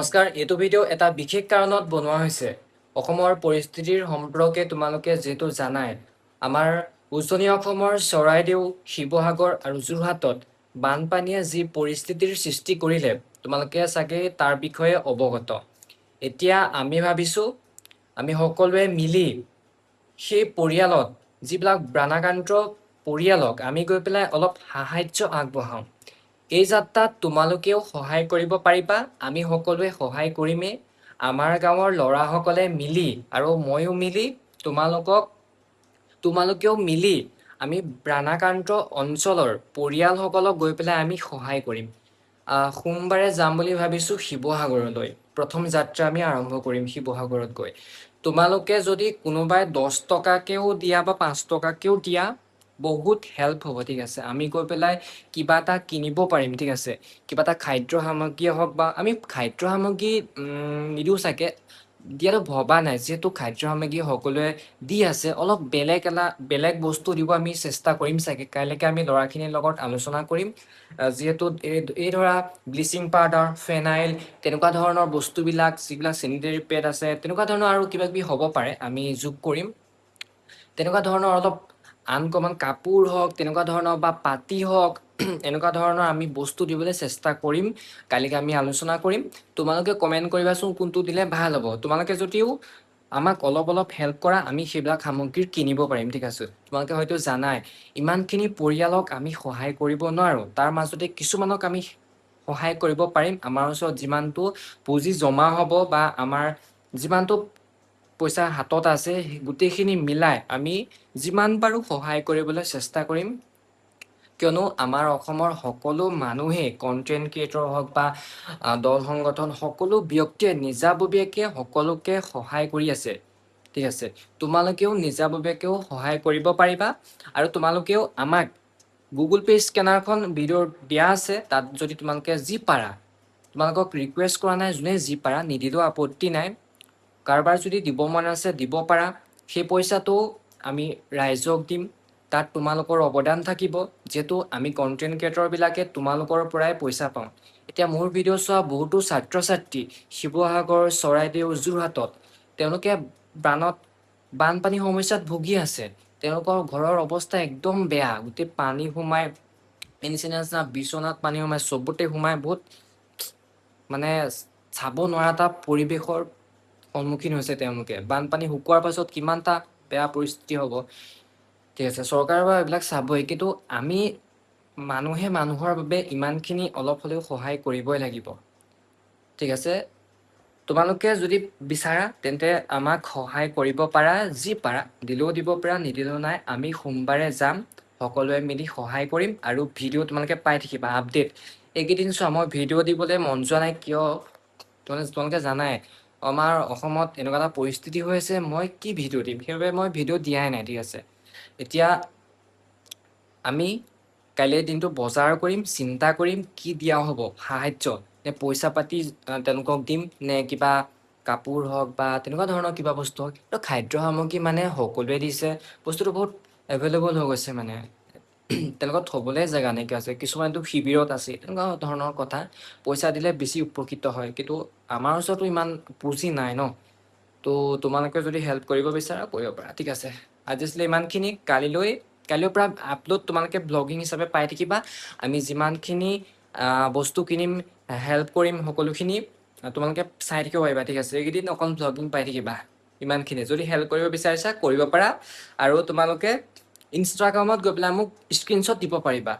নমস্কাৰ, এইটো ভিডিঅ' এটা বিশেষ কাৰণত বনোৱা হৈছে। অসমৰ পৰিস্থিতিৰ সম্পৰ্কে তোমালোকে যেহেতু জানাই, আমাৰ উজনি অসমৰ চৰাইদেউ, শিৱসাগৰ আৰু যোৰহাটত বানপানীয়ে যি পৰিস্থিতিৰ সৃষ্টি কৰিলে, তোমালোকে চাগে তাৰ বিষয়ে অৱগত। এতিয়া আমি ভাবিছোঁ, আমি সকলোৱে মিলি সেই পৰিয়ালত যিবিলাক বানাক্ৰান্ত পৰিয়ালক আমি গৈ পেলাই অলপ সাহায্য আগবঢ়াওঁ। এই যাত্ৰাত তোমালোকেও সহায় কৰিব পাৰিবা। আমি সকলোৱে সহায় কৰিমেই। আমাৰ গাঁৱৰ ল'ৰাসকলে মিলি আৰু ময়ো মিলি তোমালোকেও মিলি আমি বানাক্ৰান্ত অঞ্চলৰ পৰিয়ালসকলক গৈ পেলাই আমি সহায় কৰিম। সোমবাৰে যাম বুলি ভাবিছোঁ শিৱসাগৰলৈ। প্ৰথম যাত্ৰা আমি আৰম্ভ কৰিম শিৱসাগৰত গৈ। তোমালোকে যদি কোনোবাই 10 টকাকেও দিয়া বা 5 টকাকেও দিয়া, বহুত হেল্প হ'ব, ঠিক আছে। আমি গৈ পেলাই কিবা এটা কিনিব পাৰিম, ঠিক আছে। কিবা এটা খাদ্য সামগ্ৰীয়ে হওক বা আমি খাদ্য সামগ্ৰী নিদিওঁ চাগে, দিয়াটো ভবা নাই, যিহেতু খাদ্য সামগ্ৰী সকলোৱে দি আছে। অলপ বেলেগ বস্তু দিব আমি চেষ্টা কৰিম চাগে। কাইলৈকে আমি ল'ৰাখিনিৰ লগত আলোচনা কৰিম। যিহেতু এই ধৰা ব্লিচিং পাউডাৰ, ফেনাইল, তেনেকুৱা ধৰণৰ বস্তুবিলাক, যিবিলাক চেনিটেৰী পেড আছে, তেনেকুৱা ধৰণৰ আৰু কিবা কিবি হ'ব পাৰে, আমি যোগ কৰিম। তেনেকুৱা ধৰণৰ অলপ আনকমন কাপোৰ হওক, তেনেকুৱা ধৰণৰ বা পাতি হওক, এনেকুৱা ধৰণৰ আমি বস্তু দিবলৈ চেষ্টা কৰিম। কালিকে আমি আলোচনা কৰিম। তোমালোকে কমেণ্ট কৰিবাচোন কোনটো দিলে ভাল হ'ব। তোমালোকে যদিও আমাক অলপ হেল্প কৰা, আমি সেইবিলাক সামগ্ৰী কিনিব পাৰিম, ঠিক আছে। তোমালোকে হয়তো জানাই, ইমানখিনি পৰিয়ালক আমি সহায় কৰিব নোৱাৰোঁ। তাৰ মাজতে কিছুমানক আমি সহায় কৰিব পাৰিম। আমাৰ ওচৰত যিমানটো পুঁজি জমা হ'ব বা আমাৰ যিমানটো পইচা হাতত আছে, গোটেইখিনি মিলাই আমি যিমান পাৰোঁ সহায় কৰিবলৈ চেষ্টা কৰিম। কিয়নো আমাৰ অসমৰ সকলো মানুহে, কণ্টেণ্ট ক্ৰিয়েটৰ হওক বা দল সংগঠন, সকলো ব্যক্তিয়ে নিজাববীয়াকৈ সকলোকে সহায় কৰি আছে, ঠিক আছে। তোমালোকেও নিজাববীয়াকেও সহায় কৰিব পাৰিবা। আৰু তোমালোকেও আমাক গুগল পে' স্কেনাৰখন ভিডিঅ'ত দিয়া আছে, তাত যদি তোমালোকে যি পাৰা, তোমালোকক ৰিকুৱেষ্ট কৰা নাই, যোনে যি পাৰা নিদিলেও আপত্তি নাই। কাৰোবাৰ যদি দিব মন আছে দিব পাৰা। সেই পইচাটো আমি ৰাইজক দিম, তাত তোমালোকৰ অৱদান থাকিব। যিহেতু আমি কণ্টেণ্ট ক্ৰিয়েটৰবিলাকে তোমালোকৰ পৰাই পইচা পাওঁ। এতিয়া মোৰ ভিডিঅ' চোৱা বহুতো ছাত্ৰ ছাত্ৰী শিৱসাগৰ, চৰাইদেউ, যোৰহাটত, তেওঁলোকে বানপানী সমস্যাত ভুগি আছে। তেওঁলোকৰ ঘৰৰ অৱস্থা একদম বেয়া, গোটেই পানী সোমাই, নিচিনা বিচনাত পানী সোমাই, চবতে সোমাই, বহুত মানে চাব নোৱাৰা এটা পৰিৱেশৰ সন্মুখীন হৈছে তেওঁলোকে। বানপানী শুকোৱাৰ পাছত কিমান এটা বেয়া পৰিস্থিতি হ'ব, ঠিক আছে। চৰকাৰৰ পৰা এইবিলাক চাবই, কিন্তু আমি মানুহে মানুহৰ বাবে ইমানখিনি অলপ হ'লেও সহায় কৰিবই লাগিব, ঠিক আছে। তোমালোকে যদি বিচাৰা তেন্তে আমাক সহায় কৰিব পাৰা, যি পাৰা দিলেও দিব পাৰা, নিদিলেও নাই। আমি সোমবাৰে যাম, সকলোৱে মিলি সহায় কৰিম। আৰু ভিডিঅ' তোমালোকে পাই থাকিবা আপডেট। এইকেইদিন চোৱা, মই ভিডিঅ' দিবলৈ মন যোৱা নাই, কিয় তোমালোকে জানাই আমাৰ অসমত এনেকুৱা এটা পৰিস্থিতি হৈ আছে, মই কি ভিডিঅ' দিম, সেইবাবে মই ভিডিঅ' দিয়াই নাই, ঠিক আছে। এতিয়া আমি কাইলৈ দিনটো বজাৰ কৰিম, চিন্তা কৰিম কি দিয়া হ'ব সাহায্য, নে পইচা পাতি তেওঁলোকক দিম, নে কিবা কাপোৰ হওক বা তেনেকুৱা ধৰণৰ কিবা বস্তু হওক। কিন্তু খাদ্য সামগ্ৰী মানে সকলোৱে দিছে, বস্তুটো বহুত এভেইলেবল হৈ গৈছে, মানে তেওঁলোকক থ'বলৈ জেগা নাইকিয়া আছে। কিছুমানতো শিবিৰত আছে, তেনেকুৱা ধৰণৰ কথা। পইচা দিলে বেছি উপকৃত হয়, কিন্তু আমাৰ ওচৰতো ইমান পুঁজি নাই ন। তো তোমালোকে যদি হেল্প কৰিব বিচাৰা কৰিব পাৰা, ঠিক আছে। আজি আছিলে ইমানখিনি। কাইলৈৰ পৰা আপলোড তোমালোকে ব্লগিং হিচাপে পাই থাকিবা। আমি যিমানখিনি বস্তু কিনিম, হেল্প কৰিম, সকলোখিনি তোমালোকে চাই থাকিব পাৰিবা, ঠিক আছে। এইকেইদিন অকল ব্লগিং পাই থাকিবা, ইমানখিনি। যদি হেল্প কৰিব বিচাৰিছা কৰিব পাৰা। আৰু তোমালোকে ইনষ্টাগ্ৰামত গৈ পেলাই মোক স্ক্ৰীনশ্বট দিব পাৰিবা,